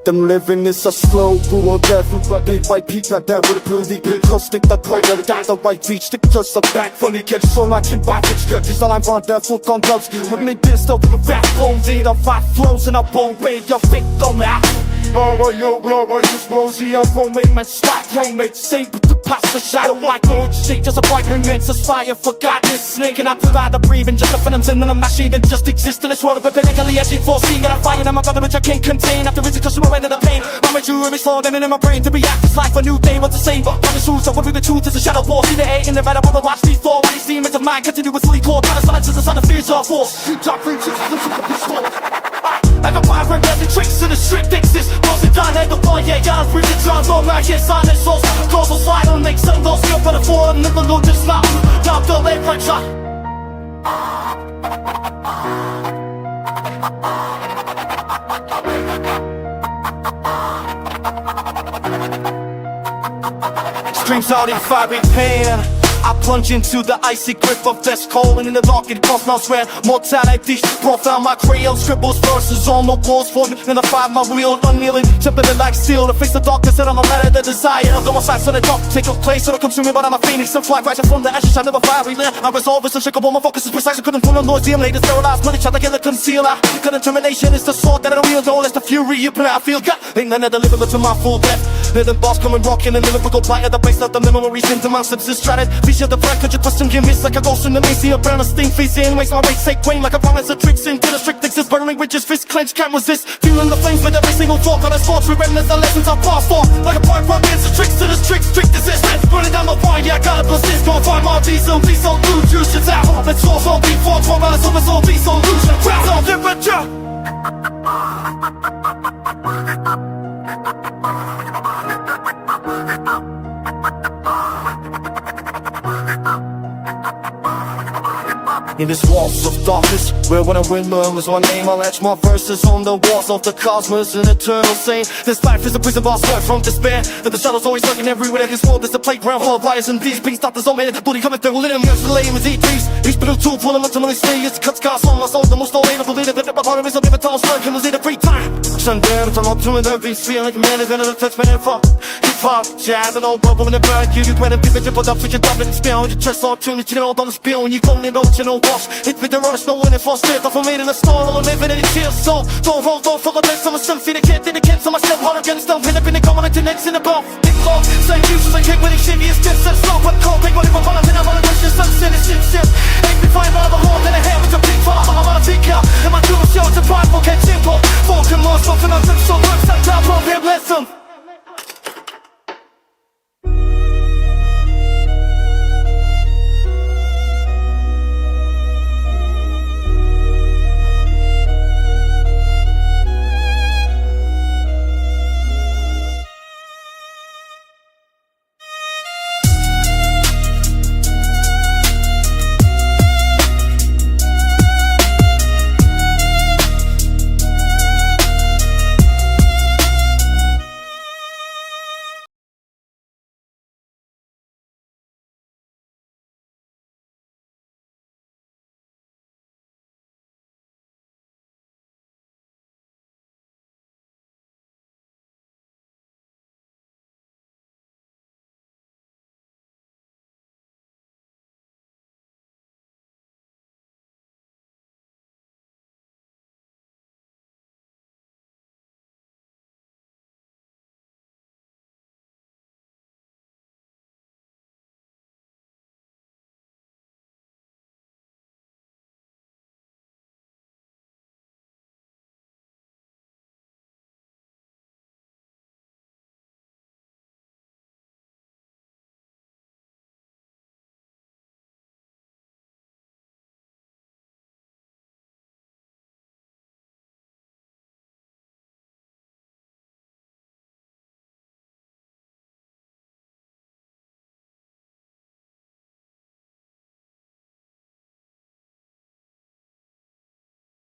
Them living is a slow, cruel death. But they fight peak at that with a bloody big stick that play that got the right beat. Stick just a back funny catch so much in back. It's good. This I'm on that full on gloves. When they pissed up with the backbones, eat up 5 flows and a bone bait. Your feet don't out. Blow you explosive. I'm gonna make my spot. Homemade safe with the pasta shot of white gold shake. Just a bright immense fire. Forgot this snake and I provide the breathing. Just a phantoms in the machine that just exists in this world. But technically as you foresee, got a fire in my brother which I can't contain. After it's cause I'm end of the pain. My mature is slow, then in my brain to react. It's like a new day, what to say. But the truth, so what the truth is a shadow ball. See the A in the right, I wanna watch these four. What these demons of mine continuously core. Kind of silence is the sun of fears are force. Dark reaches, I got fire and deadly tricks in the strict fixes. Most of done at the boy, yeah, y'all free the drums on my head, sign and souls. Close the slide on make some those feel for the four and never look just now. Drop the late punch shot. Screams out in fiery pain. I plunge into the icy grip of death's cold. And in the dark it costs now sweat mortality. Profile my crayon scribbles verses on the walls for me. And I find my real unkneeling, jumping in like steel to face the darkness and on the ladder the desire of the one side so the dark take a place. So it comes to me but I'm a phoenix and fly rising from the ashes. I never fire relent. I resolve is unshakable, my focus is precise. I couldn't pull a noisy and later sterilized. Money try to get it conceal. Got determination is the sword that I don't wield. It's the fury you play. I feel God. Ain't none of the living to my full death. Living boss coming rocking and living go blind at the base of the memories into my lips is strategy. Vision the breath, could you question give miss like a ghost in the maze. See a brown sting face in, makes my race take rain like a promise of tricks into the strict exist. Burning riches, fist clenched, can't resist. Feeling the flames with every single talk on the sports. Remembering the lessons I passed on. Like a PyRoManCer, the tricks to the strict resistance. Running down my point, yeah, I gotta persist. Gonna find my diesel, please don't lose. You should out. Let's all be for 12 hours, so let's all be solution. Crowds on temperature. In this walls of darkness, where when a windmill is my name, I'll etch my verses on the walls of the cosmos, an eternal saying. This life is a prison bars sweat from despair, that the shadows always lurking everywhere. This world is a playground full of liars and thieves. Beats, doctors, all men, booty coming through, little mirrors, the lame as E3s. Each bit of tool, pulling up to my stay. It's cuts, scars on my soul, the most relatable leader. That my heart is a bit of tall slug, can lose it every time. Sundown, I'm up to an beats, feeling like a man is gonna touch man and fuck. Hip-hop, jazz, and old bubble in the burn. You when the people put up with your dubbing and spell. Your chest all tuned, you know, on the spill. When you go in, don't you know, wash. It's been the rush, no one in for straight off. I'm made in a storm, I'm living in a chill. So, don't hold, don't fuck with this. I'm a son, feed a kid, did a kid, so my step hard against them. Pin up in the comment, like the next in the bone. Big long, same uses, I kick with it, shit, it's just a slow. But cold, big money, but I'm in a lot of questions, sunset, it's shit. Ain't been fine, but I'm a horn, then a hair with a big father. I'm on a big cow, and my dual show, it's a prideful, catch simple. Full commercial, and I'm so works, I'm top of him, lesson.